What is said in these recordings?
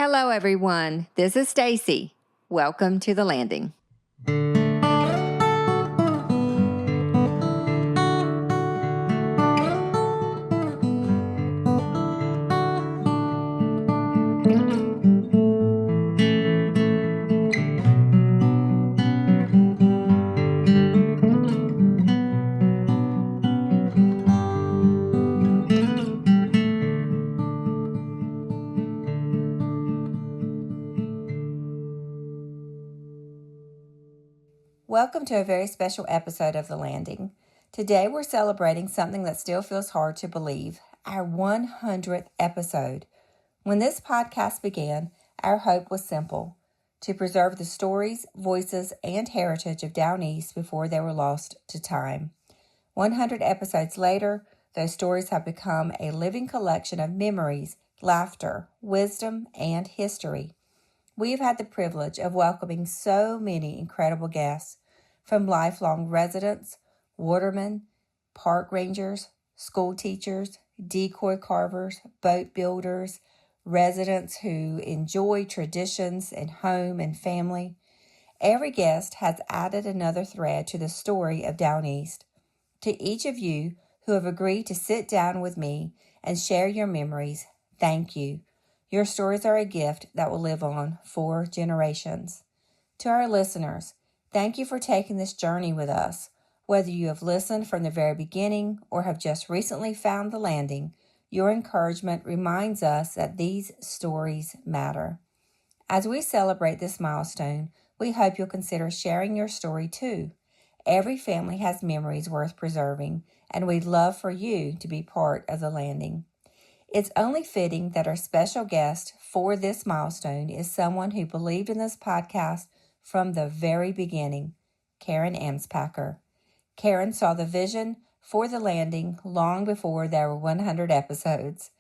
Hello, everyone. This is Stacy. Welcome to The Landing. Welcome to a very special episode of The Landing. Today we're celebrating something that still feels hard to believe, our 100th episode. When this podcast began, our hope was simple, to preserve the stories, voices, and heritage of Down East before they were lost to time. 100 episodes later, those stories have become a living collection of memories, laughter, wisdom, and history. We have had the privilege of welcoming so many incredible guests, from lifelong residents, watermen, park rangers, school teachers, decoy carvers, boat builders, residents who enjoy traditions in home and family. Every guest has added another thread to the story of Down East. To each of you who have agreed to sit down with me and share your memories, thank you. Your stories are a gift that will live on for generations. To our listeners, thank you for taking this journey with us. Whether you have listened from the very beginning or have just recently found The Landing, your encouragement reminds us that these stories matter. As we celebrate this milestone, we hope you'll consider sharing your story too. Every family has memories worth preserving, and we'd love for you to be part of The Landing. It's only fitting that our special guest for this milestone is someone who believed in this podcast from the very beginning, Karen Amspacher. Karen saw the vision for The Landing long before there were 100 episodes.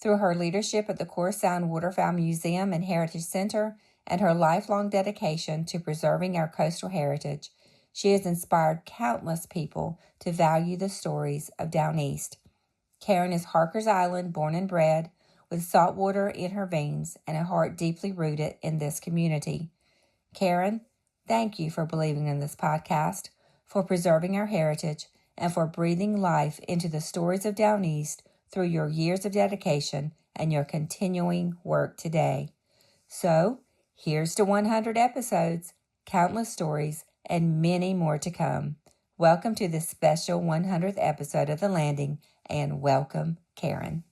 Through her leadership at the Sound Waterfowl Museum and Heritage Center and her lifelong dedication to preserving our coastal heritage, she has inspired countless people to value the stories of Down East. Karen is Harkers Island born and bred, with salt water in her veins and a heart deeply rooted in this community. Karen, thank you for believing in this podcast, for preserving our heritage, and for breathing life into the stories of Down East through your years of dedication and your continuing work today. So, here's to 100 episodes, countless stories, and many more to come. Welcome to this special 100th episode of The Landing, and welcome, Karen.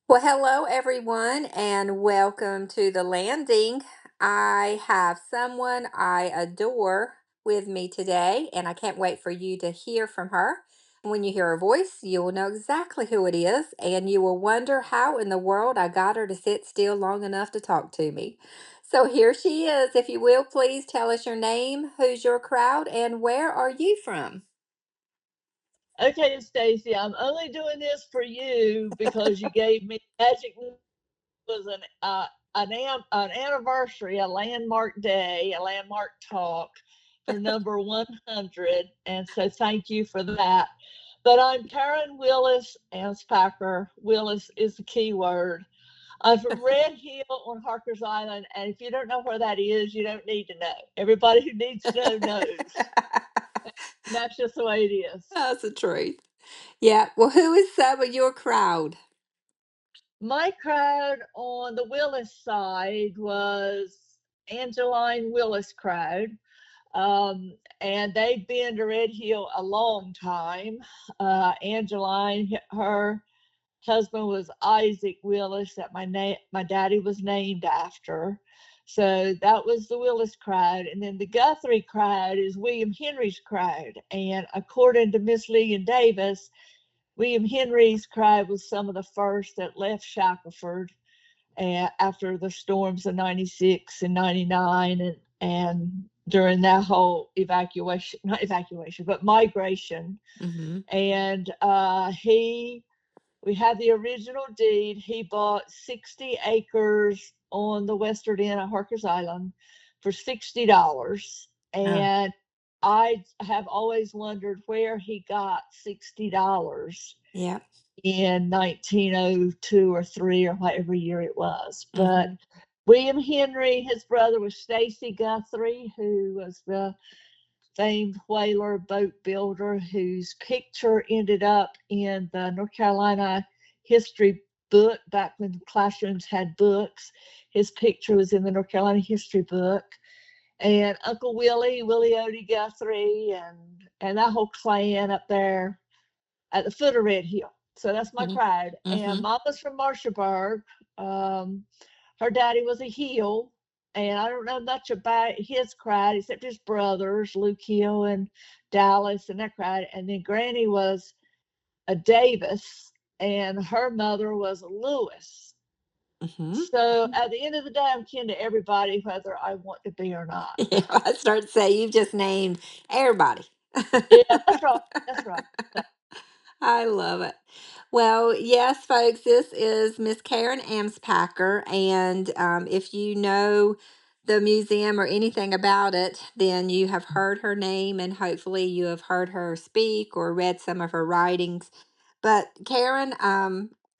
Well, hello, everyone, and welcome to The Landing. I have someone I adore with me today, and I can't wait for you to hear from her. When you hear her voice, you will know exactly who it is, and you will wonder how in the world I got her to sit still long enough to talk to me. So here she is. If you will, please tell us your name, who's your crowd, and where are you from? Okay, Stacy, I'm only doing this for you because you gave me magic was an anniversary, a landmark day, a landmark talk for number 100, and so thank you for that. But I'm Karen Willis Amspacher. Willis is the key word. I'm from Red Hill on Harkers Island, and if you don't know where that is, you don't need to know. Everybody who needs to know knows. That's just the way it is. That's the truth. Yeah. Well, who is some of your crowd? My crowd on the Willis side was Angeline Willis crowd. And they've been to Red Hill a long time. Angeline, her husband was Isaac Willis, that my daddy was named after. So that was the Willis crowd. And then the Guthrie crowd is William Henry's crowd. And according to Miss Lillian Davis, William Henry's crowd was some of the first that left Shackelford after the storms of 96 and 99 and during that whole not evacuation, but migration. Mm-hmm. And we had the original deed. He bought 60 acres on the western end of Harkers Island for $60. And I have always wondered where he got $60. Yeah. in 1902 or 3 or whatever year it was. But Mm-hmm. William Henry, his brother was Stacy Guthrie, who was the famed whaler boat builder whose picture ended up in the North Carolina history book back when classrooms had books. His picture was in the North Carolina history book. And Uncle Willie Odie Guthrie, and that whole clan up there at the foot of Red Hill. So that's my crowd. Mm-hmm. And Mama's from Marshallburg. Um, her daddy was a Hill, and I don't know much about his crowd except his brothers, Luke Hill and Dallas, and that crowd. And then Granny was a Davis, and her mother was a Lewis. Mm-hmm. So at the end of the day, I'm kin to everybody, whether I want to be or not. Yeah, I started to say you've just named everybody. Yeah, that's right. That's right. So, I love it. Well, yes, folks, this is Miss Karen Amspacher, and if you know the museum or anything about it, then you have heard her name, and hopefully you have heard her speak or read some of her writings. But Karen,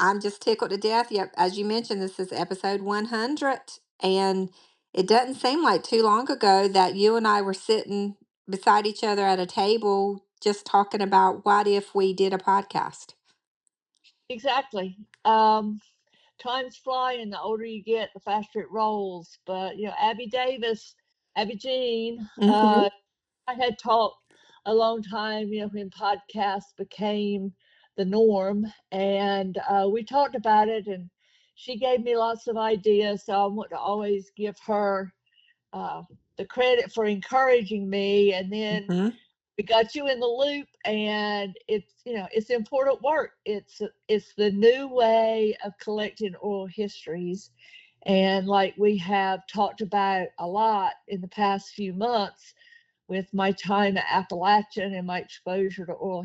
I'm just tickled to death. Yep, as you mentioned, this is episode 100, and it doesn't seem like too long ago that you and I were sitting beside each other at a table just talking about what if we did a podcast. exactly. Times fly, and the older you get, the faster it rolls. But Abby Jean, Mm-hmm. I had talked a long time, when podcasts became the norm, and we talked about it, and she gave me lots of ideas. So I want to always give her uh, the credit for encouraging me, and then Mm-hmm. we got you in the loop, and it's important work. It's the new way of collecting oral histories, and like we have talked about a lot in the past few months with my time at Appalachian and my exposure to oral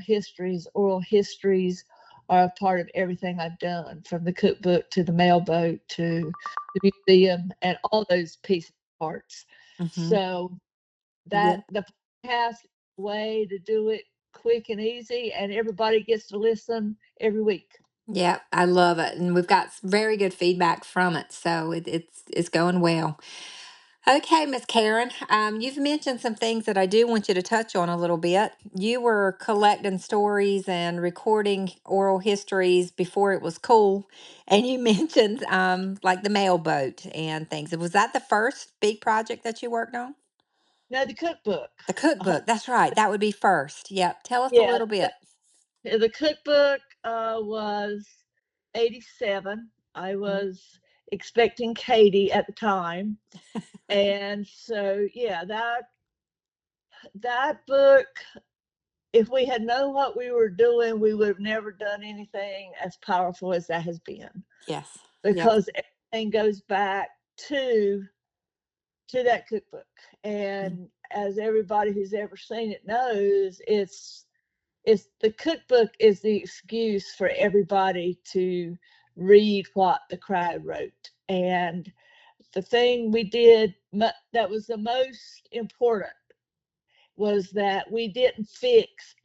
histories are a part of everything I've done, from the cookbook to the mailboat to the museum and all those pieces parts. Mm-hmm. So that Yeah. the podcast way to do it quick and easy, and everybody gets to listen every week. Yeah, I love it, and we've got very good feedback from it, so it's going well. Okay, Miss Karen, you've mentioned some things that I do want you to touch on a little bit. You were collecting stories and recording oral histories before it was cool, and you mentioned like the mailboat and things. Was that the first big project that you worked on? No, the cookbook. The cookbook. That's right. That would be first. Yep. Tell us a Yeah, little bit. the cookbook was 87. I Mhm. was expecting Katie at the time. And so, yeah, that book, if we had known what we were doing, we would have never done anything as powerful as that has been, Yes. Yep. because everything goes back to that cookbook. Mm. And as everybody who's ever seen it knows, it's the cookbook is the excuse for everybody to read what the crowd wrote. And the thing we did that was the most important was that we didn't fix,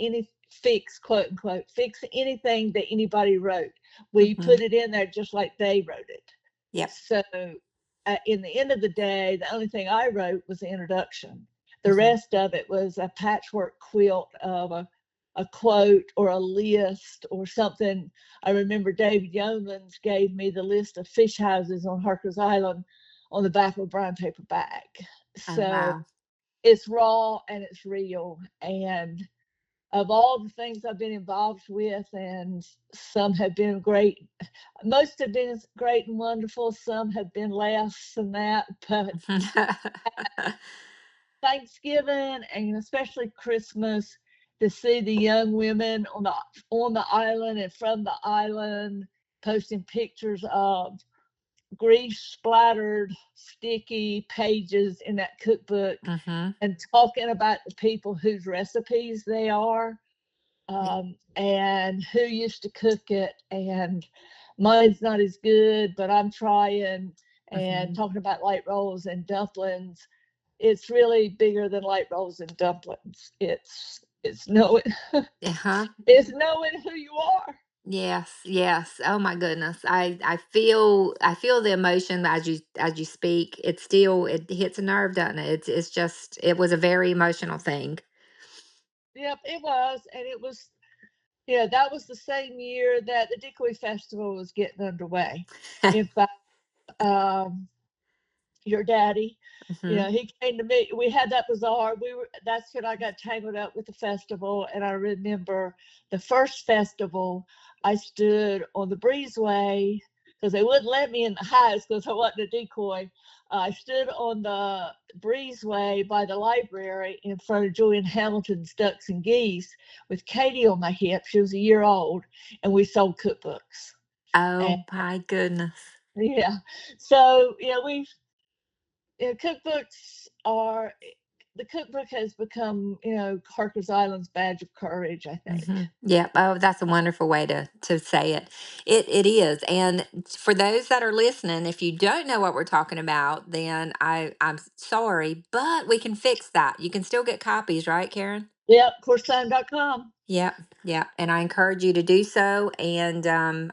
quote unquote, fix anything that anybody wrote. We Mm-hmm. put it in there just like they wrote it. Yep. So in the end of the day, the only thing I wrote was the introduction. The Mm-hmm. rest of it was a patchwork quilt of a quote or a list or something. I remember David Yeomans gave me the list of fish houses on Harkers Island on the back of a brown paper bag. Oh, So wow. it's raw and it's real. And of all the things I've been involved with, and some have been great, most have been great and wonderful, some have been less than that. But Thanksgiving and especially Christmas, to see the young women on the island and from the island posting pictures of grease splattered sticky pages in that cookbook Mm-hmm. and talking about the people whose recipes they are, and who used to cook it, and mine's not as good but I'm trying, and Mm-hmm. talking about light rolls and dumplings. It's really bigger than light rolls and dumplings. It's knowing Uh-huh. it's knowing who you are. Yes, yes. Oh my goodness. I feel the emotion as you speak. It hits a nerve, doesn't it? It's just it was a very emotional thing. Yep, it was, and it was, yeah, that was the same year that the Decoy Festival was getting underway. In fact, um, your daddy, Hmm. he came to me. We had that bazaar. That's when I got tangled up with the festival. And I remember the first festival, I stood on the breezeway because they wouldn't let me in the house because I wasn't a decoy. I stood on the breezeway by the library in front of Julian Hamilton's Ducks and Geese with Katie on my hip. She was a year old, and we sold cookbooks. And Oh my goodness. yeah, so we cookbooks are the cookbook has become, Harkers Island's badge of courage, I think. Yeah. Oh, that's a wonderful way to say it. It is. And for those that are listening, if you don't know what we're talking about, then I'm sorry, but we can fix that. You can still get copies, right, Karen? Yep, coursesign.com. Yeah, yeah, and I encourage you to do so. And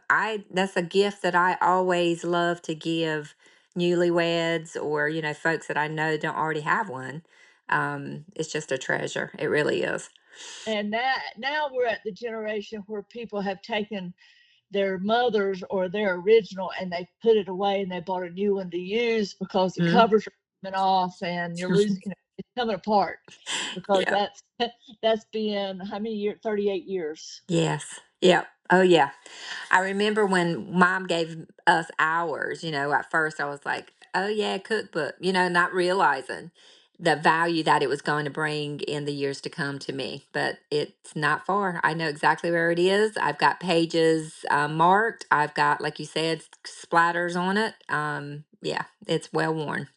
I that's a gift that I always love to give newlyweds or folks that I know don't already have one. It's just a treasure. It really is. And now we're at the generation where people have taken their mother's or their original and they put it away and they bought a new one to use because the Mhm. covers are coming off and you're losing, it's coming apart because Yeah. that's been how many years? 38 years. Yes. Yep. Oh yeah. I remember when mom gave us ours, at first I was like, oh yeah, cookbook, not realizing the value that it was going to bring in the years to come to me. But it's not far. I know exactly where it is. I've got pages marked. I've got, like you said, splatters on it. Yeah, it's well worn.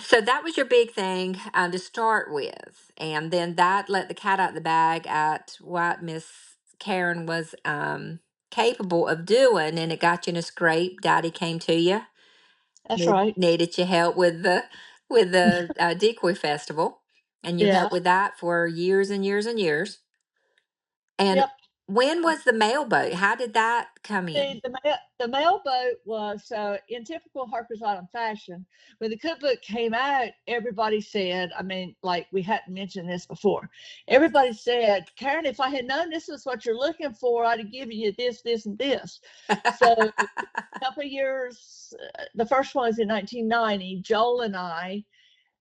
So that was your big thing to start with, and then that let the cat out the bag at what Miss Karen was capable of doing, and it got you in a scrape. Daddy came to you, That's right. needed your help with the decoy festival, and you Yeah. helped with that for years and years and years. And Yep. when was the mailboat? How did that come in? The mailboat was in typical Harper's Island fashion. When the cookbook came out, everybody said, I mean, like we hadn't mentioned this before. Everybody said, Karen, if I had known this is what you're looking for, I'd have given you this, this, and this. So a couple of years, the first one was in 1990. Joel and I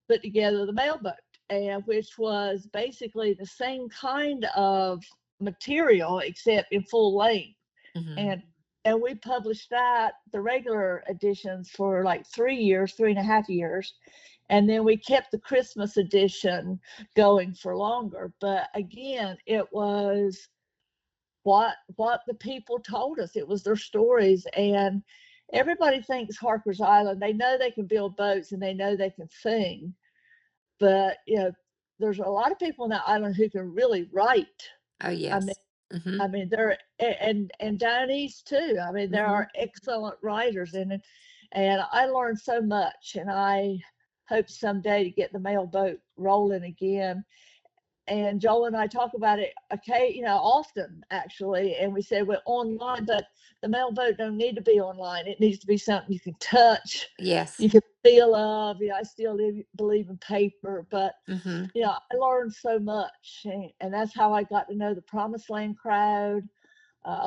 put together the mailboat, and which was basically the same kind of material except in full length, Hmm. and we published that the regular editions for like 3 years, 3.5 years, and then we kept the Christmas edition going for longer. But again, it was what the people told us. It was their stories, and everybody thinks Harker's Island. They know they can build boats and they know they can sing, but there's a lot of people on that island who can really write. Oh I mean, yes. Hmm. there and down east too. I mean, there Hmm. are excellent writers in it, and I learned so much. And I hope someday to get the mailboat rolling again. And Joel and I talk about it, okay, often actually. And we said, well, online, but the mailboat don't need to be online. It needs to be something you can touch, Yes. you can feel of. I still believe in paper, but Hmm. I learned so much, and that's how I got to know the Promised Land crowd.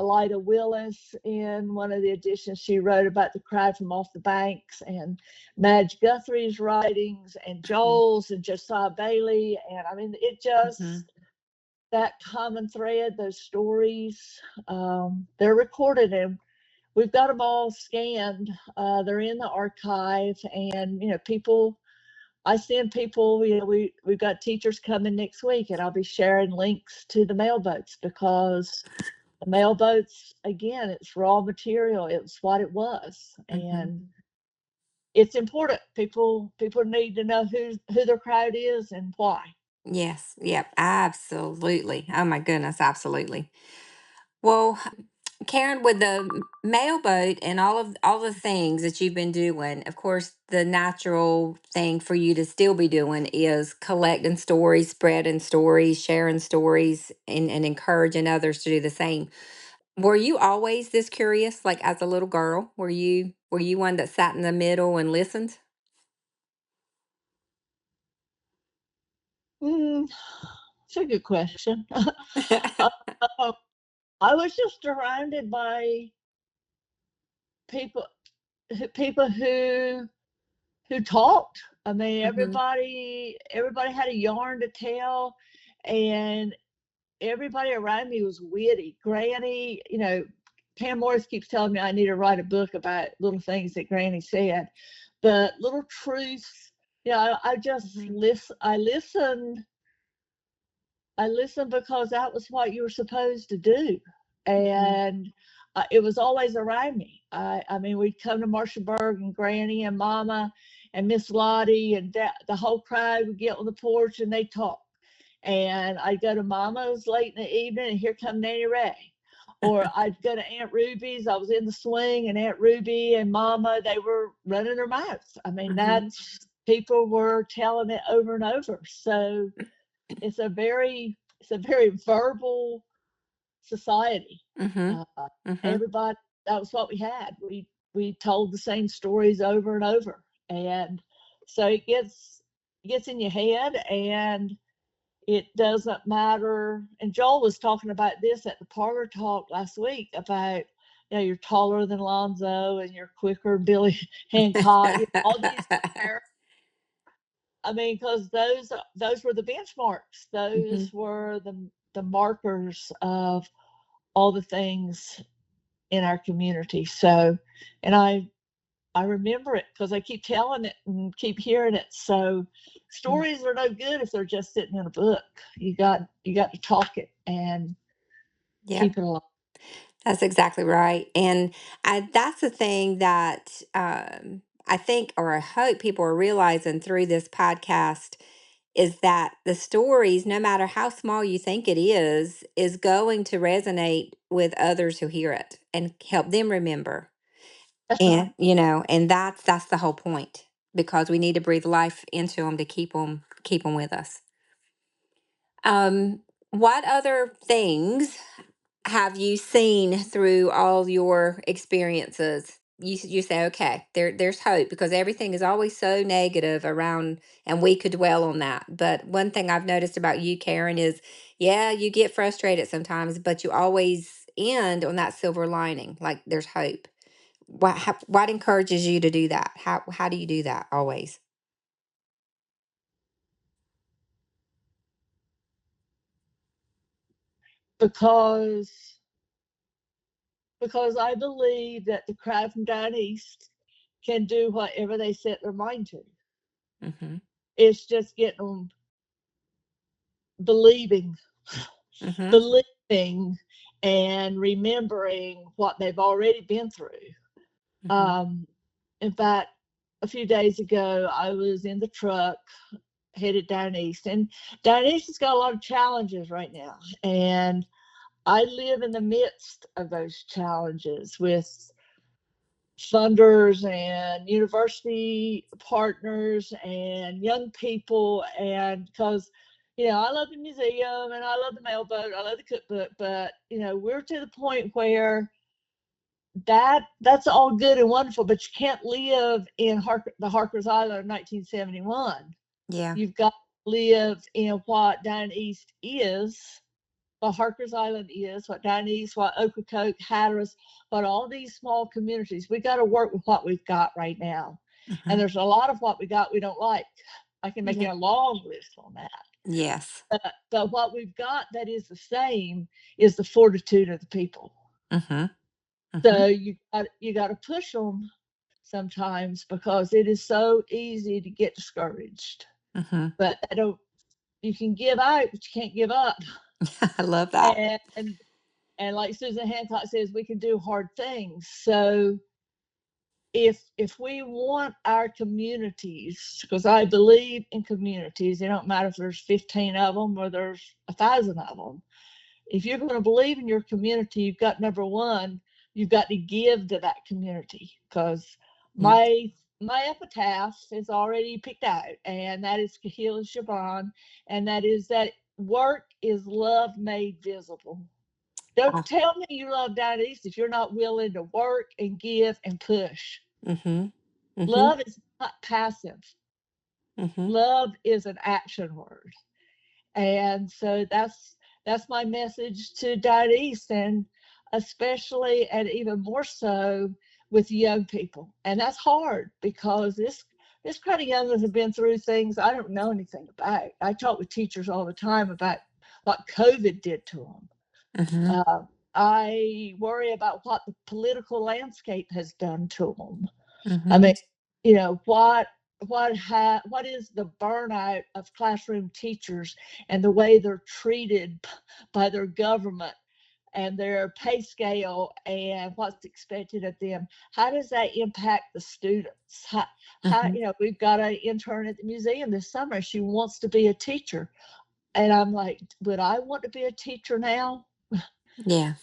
Elida Willis, in one of the editions, she wrote about the crowd from off the banks, and Madge Guthrie's writings, and Joel's, and Josiah Bailey, and I mean, it Hmm. just that common thread, those stories, they're recorded, and we've got them all scanned. They're in the archive, and people I send people, we've got teachers coming next week, and I'll be sharing links to the mailboats because the mailboats, again, it's raw material. It's what it was, Hmm. and it's important. People need to know who their crowd is and why. Yes, yep, absolutely. Oh my goodness, absolutely. Well, Karen, with the mailboat and all the things that you've been doing, of course, the natural thing for you to still be doing is collecting stories, spreading stories, sharing stories, and encouraging others to do the same. Were you always this curious, like as a little girl? Were you one that sat in the middle and listened? Mm, it's a good question. uh, I was just surrounded by people, people who talked. I mean, Mhm. everybody had a yarn to tell, and everybody around me was witty. Granny, Pam Morris keeps telling me I need to write a book about little things that Granny said, but little truths. I just Mhm. listen. I listened because that was what you were supposed to do, Mhm. and it was always around me. I mean, we'd come to Marshallburg, and Granny and Mama and Miss Lottie and the whole crowd would get on the porch and they talk. And I'd go to Mama's late in the evening, and here come Nanny Ray. Or I'd go to Aunt Ruby's. I was in the swing, and Aunt Ruby and Mama, they were running their mouths. I mean, Mhm. people were telling it over and over. So it's a very verbal society. Mhm. Uh, Mhm. everybody, that was what we had. We told the same stories over and over, and so it gets in your head, and it doesn't matter. And Joel was talking about this at the parlor talk last week about, you're taller than Lonzo and you're quicker than Billy Hancock. All these characters. I mean, because those were the benchmarks. Mhm. Those were the markers of all the things in our community. So, and I remember it because I keep telling it and keep hearing it. So, stories are no good if they're just sitting in a book. You got to talk it and Yep. keep it alive. That's exactly right. And that's the thing that I think, or I hope people are realizing through this podcast is that the stories, no matter how small you think it is going to resonate with others who hear it and help them remember. That's right. And that's the whole point because we need to breathe life into them to keep them with us. What other things have you seen through all your experiences? You say, okay, there's hope because everything is always so negative around, and we could dwell on that. But one thing I've noticed about you, Karen, is yeah, you get frustrated sometimes, but you always end on that silver lining, like there's hope. What encourages you to do that? How do you do that always? because because I believe that the crowd from down east can do whatever they set their mind to. Mm-hmm. It's just getting them believing, Mm-hmm. believing, and remembering what they've already been through. Mm-hmm. Um, in fact, a few days ago, I was in the truck headed down east, and down east has got a lot of challenges right now. And I live in the midst of those challenges with funders and university partners and young people. And because, I love the museum and I love the Mailboat, I love the cookbook, but, we're to the point where that's all good and wonderful, but you can't live in the Harkers Island of 1971. Yeah. You've got to live in what down east is, what Harkers Island is, what down east, what Ocracoke, Hatteras, what all these small communities. We got to work with what we've got right now, Mm-hmm. and there's a lot of what we got we don't like. I can make Yeah. a long list on that. Yes. But what we've got that is the same is the fortitude of the people. Mm-hmm. Mm-hmm. So you got to push them sometimes because it is so easy to get discouraged. Mm-hmm. But I don't. You can give out, but you can't give up. I love that. And like Susan Hancock says, we can do hard things. So if we want our communities, because I believe in communities, it don't matter if there's 15 of them or there's 1,000 of them. If you're going to believe in your community, you've got, number one, you've got to give to that community. Because Yeah. my epitaph is already picked out, and that is Kahil Shabran, and that is that work is love made visible. Don't tell me you love Dianese if you're not willing to work and give and push. Mm-hmm. Mm-hmm. Love is not passive. Mm-hmm. Love is an action word. And so that's my message to Dianese, and especially and even more so with young people. And that's hard because this kind of young ones have been through things I don't know anything about. I talk with teachers all the time about what COVID did to them. Mm-hmm. I worry about what the political landscape has done to them. I Mm-hmm. mean, you know, what is the burnout of classroom teachers and the way they're treated by their government and their pay scale and what's expected of them? How does that impact the students? How Mm-hmm. you know, we've got an intern at the museum this summer. She wants to be a teacher. And I'm like, would I want to be a teacher now? Yeah.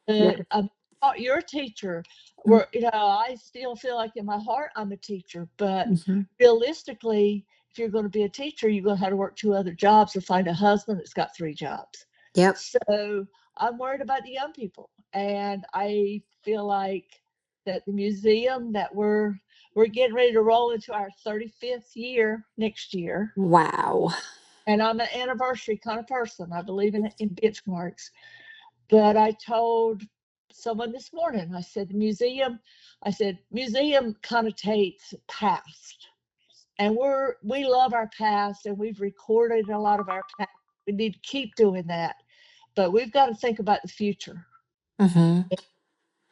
Yeah. I'm not your teacher. Mm-hmm. Where, you know, I still feel like in my heart I'm a teacher, but Mm-hmm. realistically, if you're going to be a teacher, you're going to have to work 2 other jobs or find a husband that's got 3 jobs. Yep. So I'm worried about the young people, and I feel like that the museum that we're getting ready to roll into our 35th year next year, Wow. and I'm an anniversary kind of person. I believe in benchmarks. But I told someone this morning, I said, museum connotates past. And we love our past, and we've recorded a lot of our past. We need to keep doing that. But we've got to think about the future. Mm-hmm.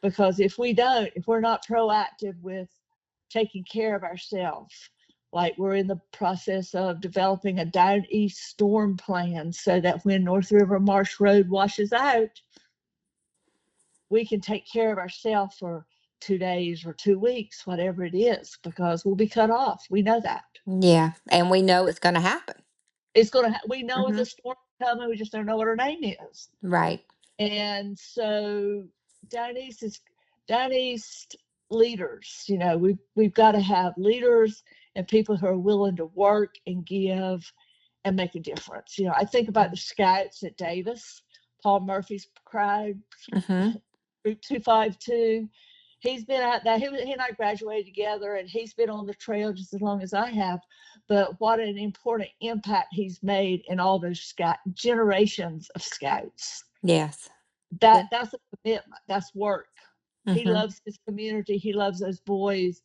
Because if we're not proactive with taking care of ourselves, like we're in the process of developing a down east storm plan so that when North River Marsh Road washes out, we can take care of ourselves for 2 days or 2 weeks, whatever it is, because we'll be cut off. We know that. Yeah. And we know it's going to happen. We know Mm-hmm. the storm coming. We just don't know what her name is. Right. And so down east leaders, you know, we've got to have leaders and people who are willing to work and give and make a difference. You know, I think about the scouts at Davis, Paul Murphy's crowd, Mm-hmm. Group 252. He's been out there. He and I graduated together, and he's been on the trail just as long as I have. But what an important impact he's made in all those generations of scouts. Yes. Yeah. That's a commitment. That's work. He Mm-hmm. loves his community. He loves those boys.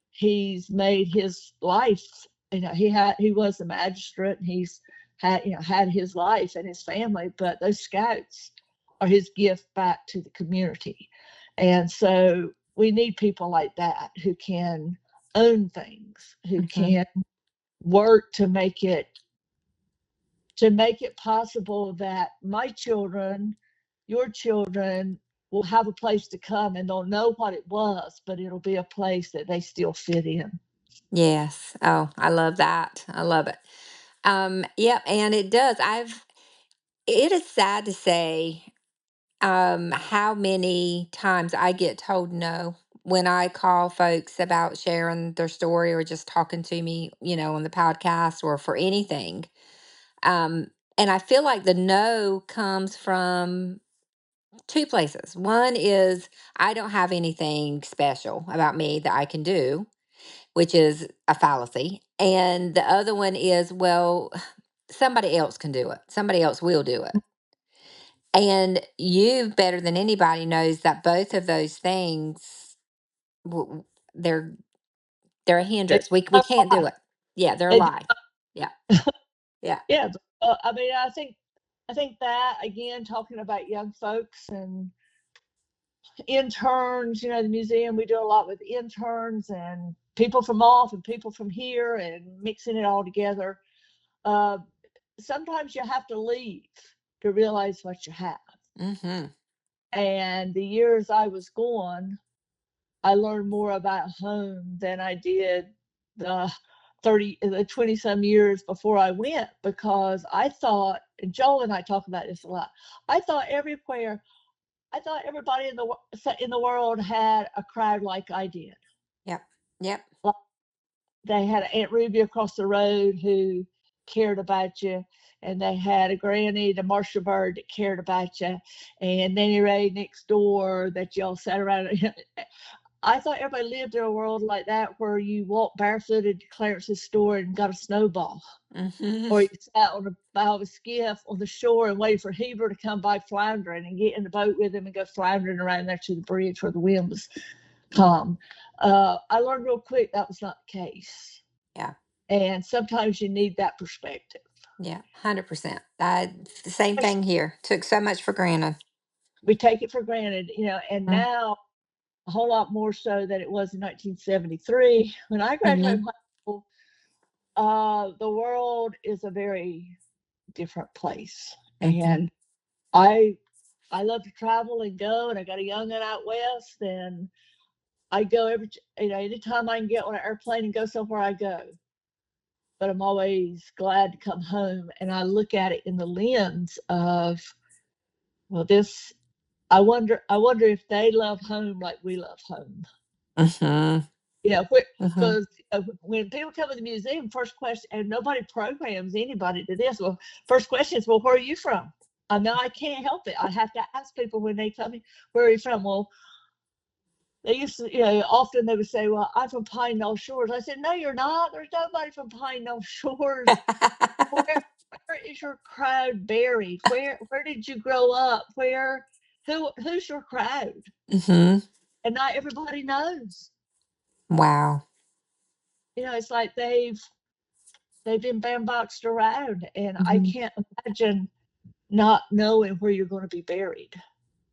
He's made his life. You know, he was a magistrate, and he's had his life and his family. But those scouts are his gift back to the community. And so we need people like that who can own things, who Mm-hmm. can work to make it possible that my children, your children, will have a place to come, and they'll know what it was, but it'll be a place that they still fit in. Yes. Oh, I love that. I love it. Yep. And it does. It is sad to say, how many times I get told no when I call folks about sharing their story or just talking to me, on the podcast or for anything. And I feel like the no comes from two places. One is I don't have anything special about me that I can do, which is a fallacy. And the other one is, well, somebody else can do it. Somebody else will do it. And you better than anybody knows that both of those things, w- they're they're a It's hindrance. We a can't do lie. it. Yeah, they're a It, lie. Yeah. Yeah. yeah, I mean, I think that again, talking about young folks and interns, the museum, we do a lot with interns and people from off and people from here and mixing it all together. Uh, Sometimes you have to leave to realize what you have. Mhm. And the years I was gone, I learned more about home than I did the 20 some years before I went, because I thought, and Joel and I talk about this a lot, I thought everybody in the world had a crowd like I did. Yep. Yep. Like they had Aunt Ruby across the road who cared about you, and they had a granny, the Marshall bird, that cared about you, and Nanny Ray next door that y'all sat around. I thought everybody lived in a world like that where you walked barefooted to Clarence's store and got a snowball. Mm-hmm. Or you sat on the bow of a skiff on the shore and waited for Heber to come by floundering and get in the boat with him and go floundering around there to the bridge where the wind was calm. I learned real quick that was not the case. Yeah. And sometimes you need that perspective. Yeah. 100%. The same thing here. Took so much for granted. We take it for granted, and Mm-hmm. now a whole lot more so than it was in 1973. When I graduated Mm-hmm. high school, the world is a very different place. Mm-hmm. And I love to travel and go, and I got a young one out west, and I go anytime I can get on an airplane and go somewhere, I go. But I'm always glad to come home, and I look at it in the lens of, well, I wonder if they love home like we love home. Mm-hmm. Because when people come to the museum, first question, and nobody programs anybody to this. Well, first question is, well, where are you from? I know I can't help it. I have to ask people when they tell me, where are you from? Well, they used to, often they would say, well, I'm from Pine Knoll Shores. I said, no, you're not. There's nobody from Pine Knoll Shores. Where is your crowd buried? Where did you grow up? Who's your crowd? Mm-hmm. And not everybody knows. Wow. It's like they've been bandboxed around, and I Mm-hmm. can't imagine not knowing where you're going to be buried.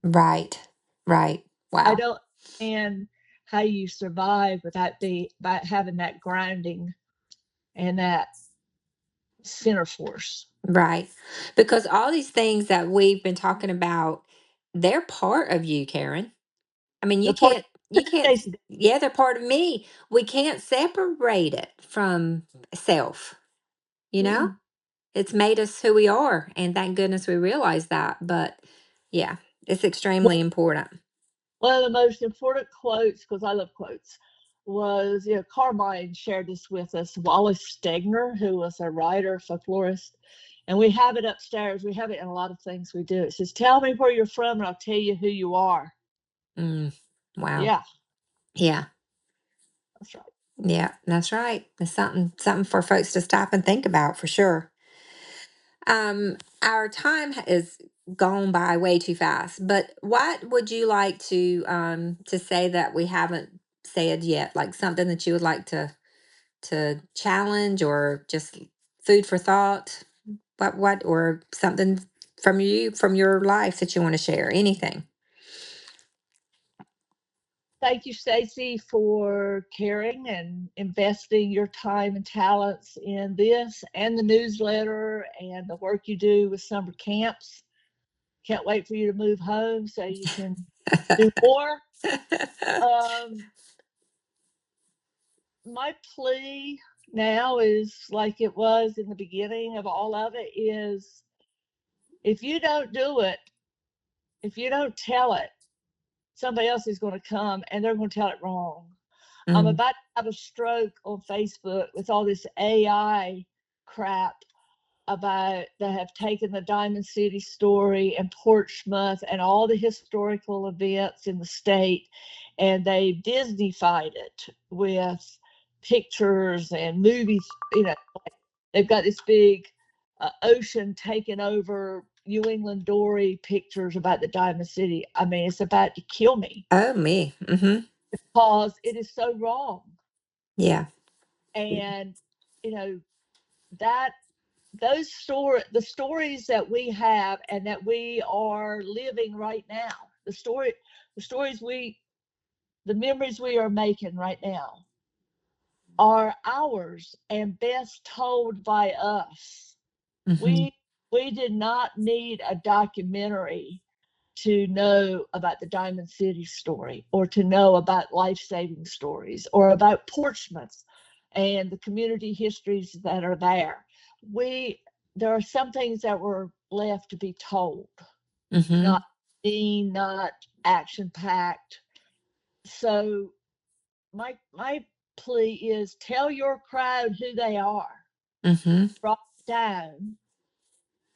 Right. Right. I Wow. don't understand how you survive without by having that grounding and that center force. Right. Because all these things that we've been talking about, they're part of you, Karen. I mean, The part you can't, Stacey, yeah, they're part of me. We can't separate it from self, you know? It's made us who we are. And thank goodness we realize that. But yeah, it's extremely important. one of the most important quotes, because I love quotes, was, Carmine shared this with us. Wallace Stegner, who was a writer, folklorist, and we have it upstairs. We have it in a lot of things we do. It says, tell me where you're from and I'll tell you who you are. Wow. Yeah, Yeah. that's right. Yeah, that's right. It's something for folks to stop and think about for sure. Our time is gone by way too fast, but what would you like to say that we haven't said yet? Like something that you would like to challenge or just food for thought? What or something from your life that you want to share? Anything. Thank you, Stacey, for caring and investing your time and talents in this and the newsletter and the work you do with summer camps. Can't wait for you to move home so you can do more. My plea now is like it was in the beginning of all of it is, if you don't do it, if you don't tell it, somebody else is going to come and they're going to tell it wrong. I'm Mm. about to have a stroke on Facebook with all this AI crap about that have taken the Diamond City story and Portsmouth and all the historical events in the state, and they've Disneyfied it with pictures and movies. They've got this big ocean taking over New England Dory pictures about the Diamond City. I mean, it's about to kill me Oh, me. Mm-hmm. because it is so wrong. Yeah. And that the stories that we have and that we are living right now, the memories we are making right now are ours and best told by us. Mm-hmm. We did not need a documentary to know about the Diamond City story or to know about life-saving stories or about Portsmouth and the community histories that are there. There are some things that were left to be told, Mm-hmm. not seen, not action-packed. So my plea is, tell your crowd who they are. Mm-hmm. down,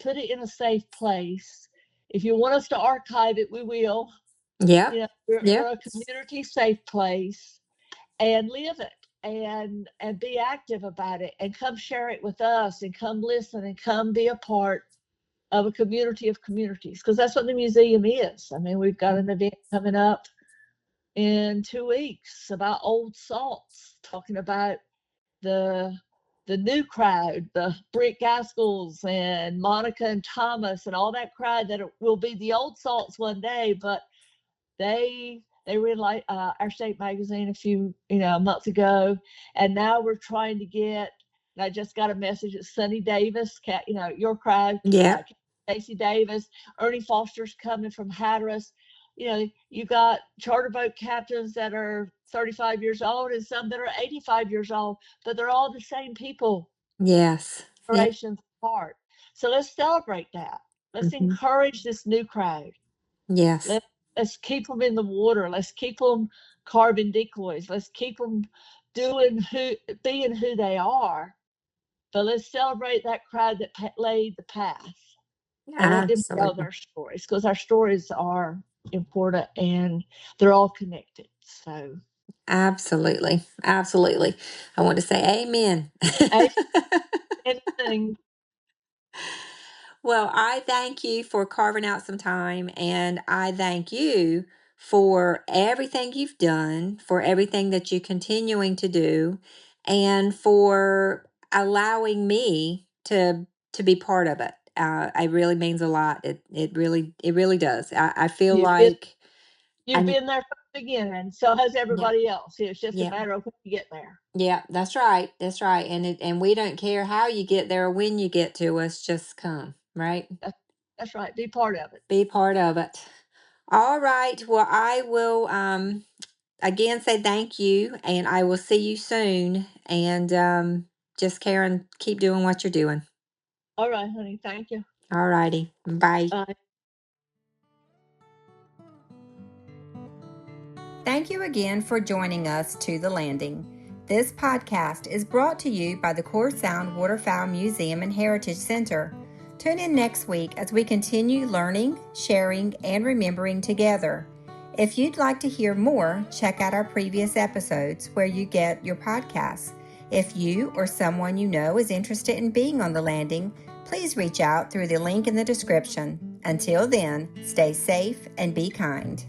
put it in a safe place. If you want us to archive it, we will. Yep. You know, we're Yep. a community safe place, and live it and be active about it, and come share it with us, and come listen, and come be a part of a community of communities, because that's what the museum is. I mean, we've got an event coming up in 2 weeks about old salts, talking about the new crowd, the Britt Gaskells and Monica and Thomas and all that crowd that will be the old salts one day. But they read like our state magazine a month ago, and now we're trying to get. And I just got a message that Sonny Davis, your crowd, Yep. Casey Davis, Ernie Foster's coming from Hatteras. You got charter boat captains that are 35 years old and some that are 85 years old, but they're all the same people, Yes. Yep. generations apart. So let's celebrate that. Let's Mhm. encourage this new crowd. Yes. Let's keep them in the water. Let's keep them carving decoys. Let's keep them being who they are. But let's celebrate that crowd that laid the path, and let them tell Absolutely. their stories, because our stories are important and they're all connected. So, Absolutely. Absolutely. I want to say amen. anything. Well, I thank you for carving out some time, and I thank you for everything you've done, for everything that you're continuing to do, and for allowing me to be part of it. It really means a lot. It really does. I feel You've been like you've I been there from the beginning. So has yeah, everybody else. It's just a yeah. matter of when you get there. Yeah, that's right. That's right. And we don't care how you get there or when you get to us, just come, right? That's, that's right. Be part of it. Be part of it. All right. Well, I will again say thank you, and I will see you soon. And just Karen, keep doing what you're doing. All right, honey. Thank you. All righty. Bye. Bye. Thank you again for joining us to The Landing. This podcast is brought to you by the Core Sound Waterfowl Museum and Heritage Center. Tune in next week as we continue learning, sharing, and remembering together. If you'd like to hear more, check out our previous episodes where you get your podcasts. If you or someone you know is interested in being on The Landing, please reach out through the link in the description. Until then, stay safe and be kind.